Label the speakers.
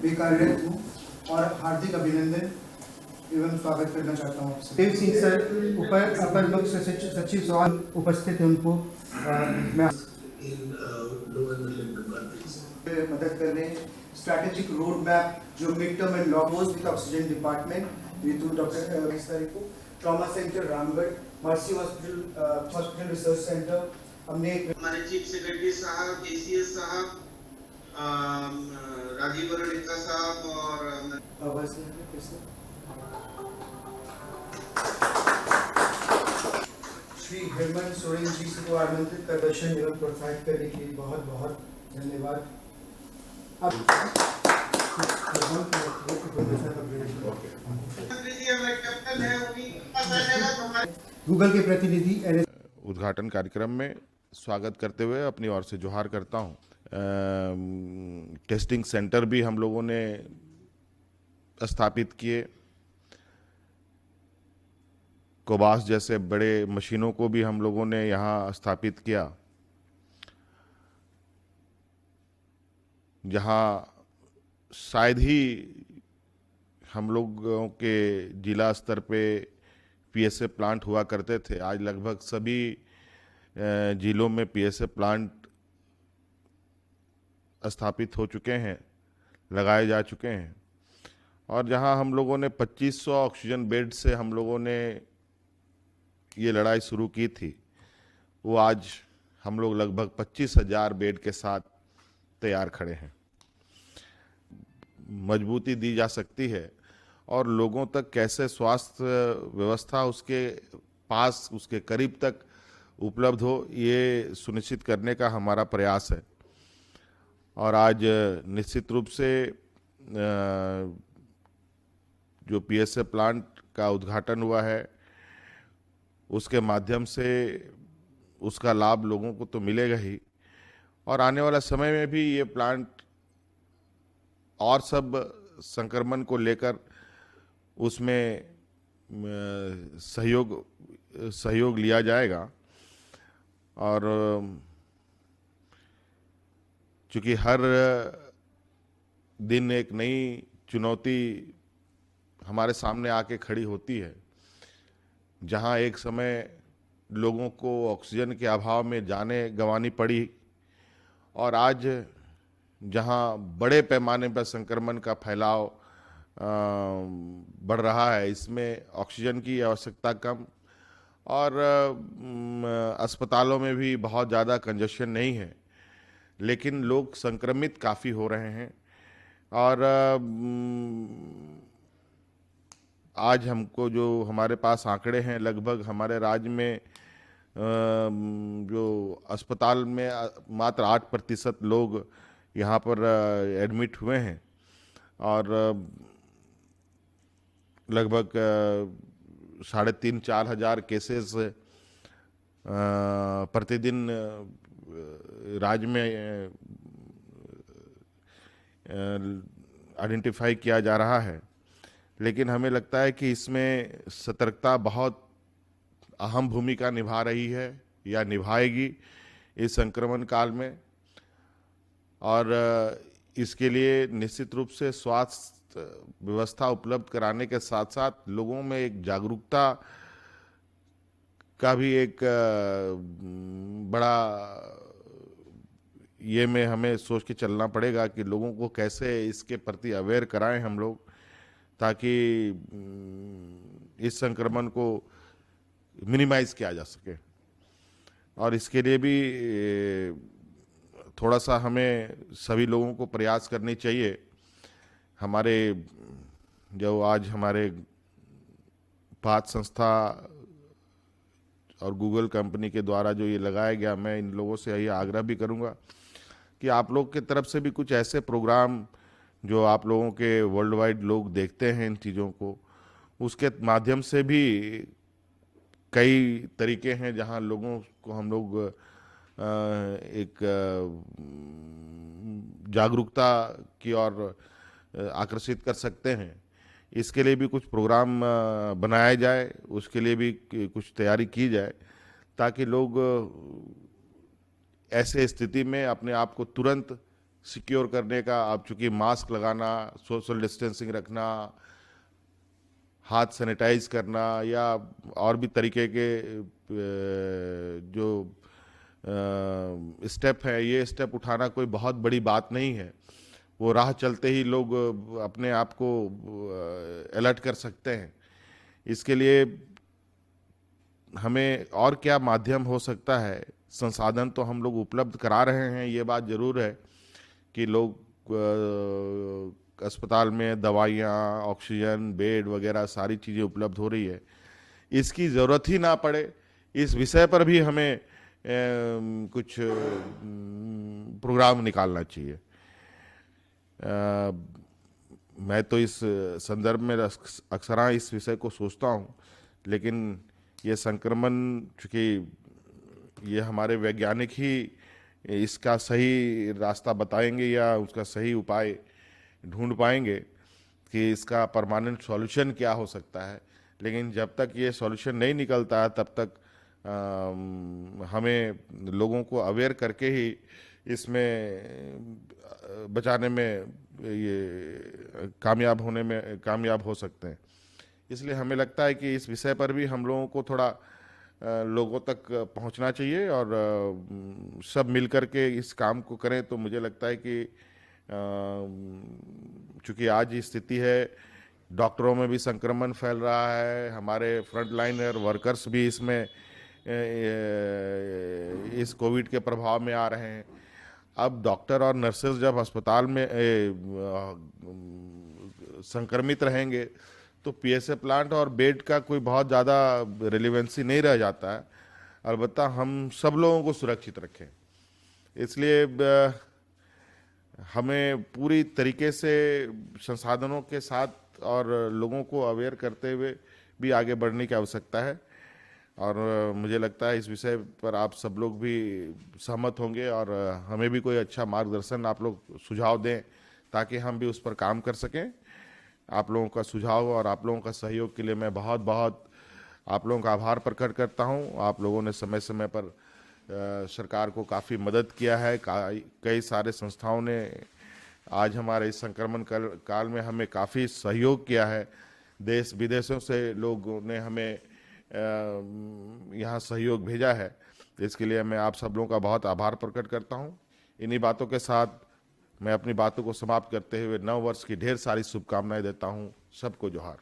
Speaker 1: में कार्यरत हूँ और हार्दिक अभिनंदन एवं स्वागत करना चाहता हूँ आपसे। देव सिंह सर अपर मुख्य सचिव सवाल उपस्थित हैं, उनको मैं मदद कर रहे हैं। स्ट्रैटेजिक रोड मैप जो mid term and long term with oxygen department with doctor sir को trauma centre Ramgarh, mercy hospital research centre. हमने
Speaker 2: हमारे चीफ सेक्रेटरी साहब, एसीएस साहब, राजीव अरोड़ा साहब और
Speaker 1: श्री हेमंत सोरेन जी को आमंत्रित प्रदर्शन एवं प्रोत्साहित करने के लिए बहुत बहुत धन्यवाद। गूगल के प्रतिनिधि
Speaker 3: उद्घाटन कार्यक्रम में स्वागत करते हुए अपनी ओर से जोहार करता हूं। टेस्टिंग सेंटर भी हम लोगों ने स्थापित किए, कोबास जैसे बड़े मशीनों को भी हम लोगों ने यहाँ स्थापित किया, जहाँ शायद ही हम लोगों के जिला स्तर पे पीएसए प्लांट हुआ करते थे। आज लगभग सभी जिलों में पीएसए प्लांट स्थापित हो चुके हैं, लगाए जा चुके हैं। और जहां हम लोगों ने 2500 ऑक्सीजन बेड से हम लोगों ने ये लड़ाई शुरू की थी, वो आज हम लोग लगभग 25,000 बेड के साथ तैयार खड़े हैं। मजबूती दी जा सकती है और लोगों तक कैसे स्वास्थ्य व्यवस्था उसके पास, उसके करीब तक उपलब्ध हो, ये सुनिश्चित करने का हमारा प्रयास है। और आज निश्चित रूप से जो पीएसए प्लांट का उद्घाटन हुआ है, उसके माध्यम से उसका लाभ लोगों को तो मिलेगा ही, और आने वाला समय में भी ये प्लांट और सब संक्रमण को लेकर उसमें सहयोग लिया जाएगा। और चूँकि हर दिन एक नई चुनौती हमारे सामने आके खड़ी होती है, जहाँ एक समय लोगों को ऑक्सीजन के अभाव में जानें गंवानी पड़ी, और आज जहाँ बड़े पैमाने पर संक्रमण का फैलाव बढ़ रहा है, इसमें ऑक्सीजन की आवश्यकता कम, और अस्पतालों में भी बहुत ज़्यादा कंजेशन नहीं है, लेकिन लोग संक्रमित काफ़ी हो रहे हैं। और आज हमको जो हमारे पास आंकड़े हैं, लगभग हमारे राज्य में जो अस्पताल में मात्र 8% लोग यहाँ पर एडमिट हुए हैं, और लगभग 3,500-4 हज़ार केसेस प्रतिदिन राज्य में आइडेंटिफाई किया जा रहा है। लेकिन हमें लगता है कि इसमें सतर्कता बहुत अहम भूमिका निभा रही है या निभाएगी इस संक्रमण काल में। और इसके लिए निश्चित रूप से स्वास्थ्य व्यवस्था उपलब्ध कराने के साथ साथ लोगों में एक जागरूकता का भी एक बड़ा ये में हमें सोच के चलना पड़ेगा कि लोगों को कैसे इसके प्रति अवेयर कराएं हम लोग, ताकि इस संक्रमण को मिनिमाइज किया जा सके। और इसके लिए भी थोड़ा सा हमें सभी लोगों को प्रयास करनी चाहिए। हमारे जो आज हमारे पाथ संस्था और गूगल कंपनी के द्वारा जो ये लगाया गया, मैं इन लोगों से यही आग्रह भी करूंगा कि आप लोग की तरफ से भी कुछ ऐसे प्रोग्राम जो आप लोगों के वर्ल्ड वाइड लोग देखते हैं इन चीज़ों को, उसके माध्यम से भी कई तरीके हैं जहां लोगों को हम लोग एक जागरूकता की ओर आकर्षित कर सकते हैं। इसके लिए भी कुछ प्रोग्राम बनाया जाए, उसके लिए भी कुछ तैयारी की जाए, ताकि लोग ऐसे स्थिति में अपने आप को तुरंत सिक्योर करने का, अब चूंकि मास्क लगाना, सोशल डिस्टेंसिंग रखना, हाथ सैनिटाइज करना या और भी तरीके के जो स्टेप है, ये स्टेप उठाना कोई बहुत बड़ी बात नहीं है। वो राह चलते ही लोग अपने आप को अलर्ट कर सकते हैं। इसके लिए हमें और क्या माध्यम हो सकता है? संसाधन तो हम लोग उपलब्ध करा रहे हैं, ये बात जरूर है कि लोग अस्पताल में दवाइयाँ, ऑक्सीजन, बेड वगैरह सारी चीज़ें उपलब्ध हो रही है। इसकी ज़रूरत ही ना पड़े, इस विषय पर भी हमें कुछ प्रोग्राम निकालना चाहिए। मैं तो इस संदर्भ में अक्सर इस विषय को सोचता हूँ, लेकिन ये संक्रमण, चूँकि ये हमारे वैज्ञानिक ही इसका सही रास्ता बताएंगे या उसका सही उपाय ढूंढ पाएंगे कि इसका परमानेंट सॉल्यूशन क्या हो सकता है। लेकिन जब तक ये सॉल्यूशन नहीं निकलता है तब तक हमें लोगों को अवेयर करके ही इसमें बचाने में ये कामयाब हो सकते हैं। इसलिए हमें लगता है कि इस विषय पर भी हम लोगों को थोड़ा लोगों तक पहुंचना चाहिए और सब मिलकर के इस काम को करें। तो मुझे लगता है कि चूँकि आज स्थिति है, डॉक्टरों में भी संक्रमण फैल रहा है, हमारे फ्रंट लाइनर वर्कर्स भी इसमें इस कोविड के प्रभाव में आ रहे हैं। अब डॉक्टर और नर्सेज जब अस्पताल में संक्रमित रहेंगे तो पीएसए प्लांट और बेड का कोई बहुत ज़्यादा रिलेवेंसी नहीं रह जाता है। अलबत्ता हम सब लोगों को सुरक्षित रखें, इसलिए हमें पूरी तरीके से संसाधनों के साथ और लोगों को अवेयर करते हुए भी आगे बढ़ने की आवश्यकता है। और मुझे लगता है इस विषय पर आप सब लोग भी सहमत होंगे और हमें भी कोई अच्छा मार्गदर्शन आप लोग सुझाव दें ताकि हम भी उस पर काम कर सकें। आप लोगों का सुझाव और आप लोगों का सहयोग के लिए मैं बहुत बहुत आप लोगों का आभार प्रकट करता हूं। आप लोगों ने समय समय पर सरकार को काफ़ी मदद किया है। कई सारे संस्थाओं ने आज हमारे इस संक्रमण काल में हमें काफ़ी सहयोग किया है। देश विदेशों से लोगों ने हमें यहाँ सहयोग भेजा है। इसके लिए मैं आप सब लोगों का बहुत आभार प्रकट करता हूँ। इन्हीं बातों के साथ मैं अपनी बातों को समाप्त करते हुए नव वर्ष की ढेर सारी शुभकामनाएं देता हूँ। सबको जोहार।